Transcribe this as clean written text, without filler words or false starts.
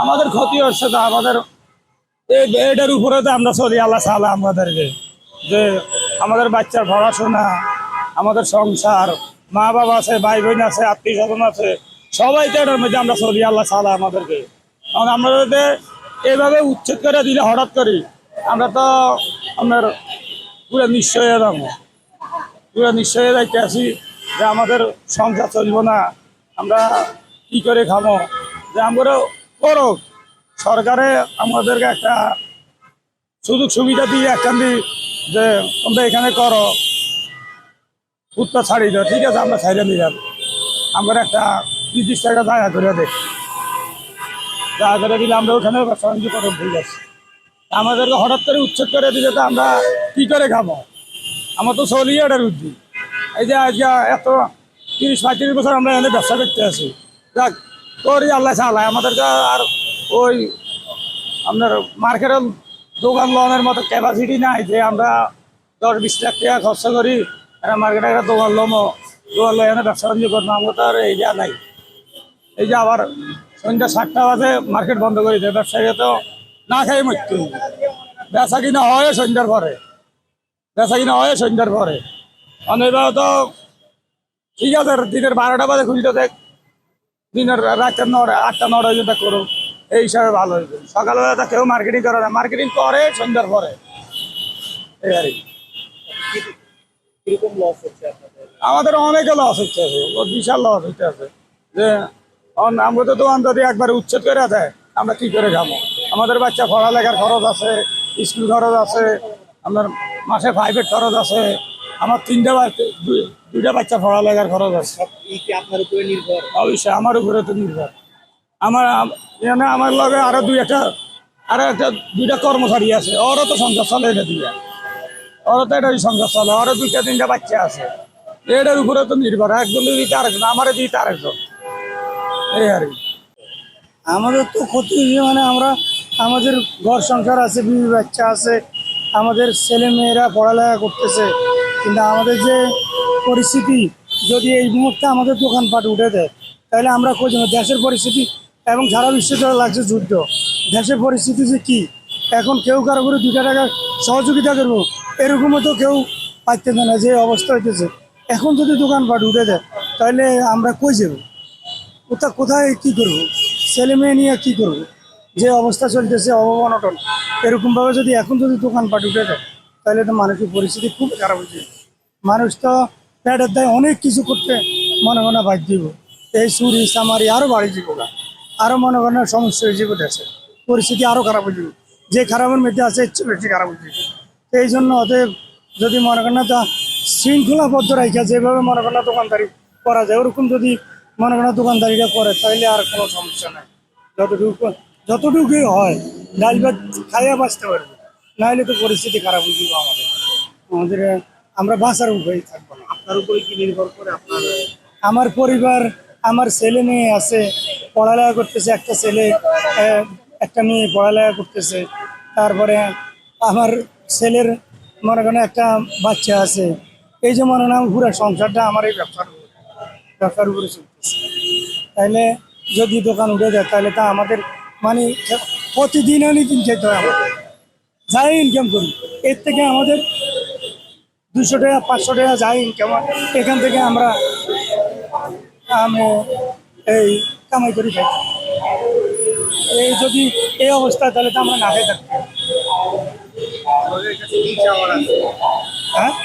আমাদের ক্ষতি হচ্ছে তো আমাদের এটার উপরে তো আমরা চলি আল্লাহ সালা আমাদেরকে যে আমাদের বাচ্চার পড়াশোনা, আমাদের সংসার, মা বাবা আছে, ভাই বোন আছে, আত্মীয় স্বজন আছে, সবাই তো এটার মধ্যে আমরা চলি আল্লাহ সালা আমাদেরকে। কারণ আমরা যদি এইভাবে উচ্ছেদ করে দিলে হঠাৎ করি আমরা তো আপনার পুরো নিশ্চয় হয়ে যাবো, পুরো নিশ্চয় হয়ে যাইতে আসি যে আমাদের সংসার চলবো না, আমরা কি করে খাবো। যে আমরা করো সরকারে আমাদেরকে একটা সুযোগ সুবিধা দিয়ে একখান দিই যে তোমরা এখানে করো, উত্তর ছাড়িয়ে দাও, ঠিক আছে আমরা ছাইড়ে দিলাম। আমরা একটা নির্দিষ্ট একটা জায়গা করে দেয়, জায়গা করে দিলে আমরা ওখানে ব্যবসা বাণিজ্য করো, ঠিক আছে। আমাদেরকে হঠাৎ করে উচ্ছেদ করে দিলে তো আমরা কি করে খাবো? আমার তো চলি এটার বুদ্ধি। এই যে আজকে এত 30-35 বছর আমরা এখানে ব্যবসা করতে আছি, যাক করি আল্লাহ চালায় আমাদেরকে। আর ওই আপনার মার্কেটের দোকান লোনের মতো ক্যাপাসিটি নাই যে আমরা 10-20 লাখ টাকা খরচ করি একটা মার্কেটে একটা দোকান লোমো, দোকান লো এখানে ব্যবসা বাণিজ্য করবো। আমরা তো আর এই যা নাই। এই যে আবার সন্ধ্যা 7টা বাজে মার্কেট বন্ধ করে দেয়, ব্যবসায়ীরা তো না খাই মরতে। বেচা কিনা হয় সন্ধ্যার পরে, বেচা কিনা হয় সন্ধ্যার পরে। অনেকবার তো ঠিক আছে দিনের 12টা বাজে খুলতে দেখ, দিনের রাতের 8টা-9টা পর্যন্ত করো, এই হিসাবে ভালো হয়েছে। সকালবেলা তো কেউ মার্কেটিং করে না, মার্কেটিং করে সন্ধ্যার পরে, এই আর কি। কিরকম লস হচ্ছে আপনাদের? আমাদের অনেকে লস হচ্ছে, বিশাল লস হইতে আছে। যে আমরা তো দোকান যদি একবার উচ্ছেদ করে দেয় আমরা কি করে খাবো? আমাদের বাচ্চা পড়ালেখার খরচ আছে, স্কুল খরচ আছে, আপনার মাসে প্রাইভেট খরচ আছে, আমার 3টা বাচ্চা, 2টা বাচ্চা পড়ালেখার খরচ আছে। সব কি আপনার উপরে নির্ভর? অবশ্যই আমার উপরে তো নির্ভর। আমার এখানে আমার লগে আরো একটা 2টা কর্মচারী আছে, ওরও তো সংসার চলে এটা দিয়ে, ওরও তো এটাই সংসার চলে, ওরও 2-3টা বাচ্চা আছে, এটার উপরে তো নির্ভর। একজন দিতে আরেকজন, আমারে দিতে আরেকজন, এই আর কি। আমাদের তো ক্ষতি মানে আমরা আমাদের ঘর সংসার আছে, বিবি বাচ্চা আছে, আমাদের ছেলে মেয়েরা পড়ালেখা করতেছে, কিন্তু আমাদের যে পরিস্থিতি যদি এই মুহূর্তে আমাদের দোকানপাট উঠে দেয় তাহলে আমরা খোঁজ নেব দেশের পরিস্থিতি। এবং সারা বিশ্বে তো লাগছে যুদ্ধ, দেশের পরিস্থিতি যে কী, এখন কেউ কারো করে 2টা টাকা সহযোগিতা করবো এরকমও তো কেউ পাইতে না, যে অবস্থা হইতেছে। এখন যদি দোকানপাট উঠে দেয় তাহলে আমরা কই যাব, কোথায় কী করবো, ছেলে মেয়ে নিয়ে কী করবো? যে অবস্থা চলতেছে অভাব-অনটন, এরকমভাবে যদি এখন যদি দোকানপাট উঠে দেয় তাহলে তো মানুষের পরিস্থিতি খুব খারাপ হয়েছে। মানুষ তো পেটের দায় অনেক কিছু করতে মনে মনে বাদ দিব, এই চুরি চামারি আরও বাড়ি যাব, আরও মনে মনে সমস্যা হয়ে যাবে, দেশে পরিস্থিতি আরও খারাপ হয়ে যাবে। যে খারাপের মধ্যে আছে একটু বেশি খারাপ হয়ে যাবে। এই জন্য অতএব যদি মনে করেন না তা শৃঙ্খলাবদ্ধ রাখা যেভাবে মনে করেন না দোকানদারি করা যায়, ওরকম যদি মনে করেন দোকানদারিটা করে তাহলে আর কোনো সমস্যা নাই। যতটুকুই হয় ডাল ভাত খাইয়া বাঁচতে পারবো, নাহলে তো পরিস্থিতি খারাপ হয়ে যাবে আমাদের। আমাদের আমরা বাঁচার উপায় থাকবো না। আপনার উপরে কি নির্ভর করে আপনার? আমার পরিবার, আমার ছেলে মেয়ে আছে, পড়ালেখা করতেছে, একটা ছেলে একটা মেয়ে পড়ালেখা করতেছে। তারপরে আমার ছেলের মনে করেন একটা বাচ্চা আছে। এই যে মনে করেন পুরো সংসারটা আমার এই ব্যবসার উপরে চলতেছে। তাহলে যদি দোকান উঠে যায় তাহলে তা আমাদের মানে প্রতিদিন দিন খেতে হয় আমাদের, যাই ইনকাম করি এর থেকে আমাদের 200 টাকা 500 টাকা যাই ইনকাম, এখান থেকে আমরা এই কামাই করি খাই। এই যদি এই অবস্থা তাহলে তো আমরা না খেয়ে থাকতে। আমাদের কাছে কি চাওয়ার আছে? হ্যাঁ।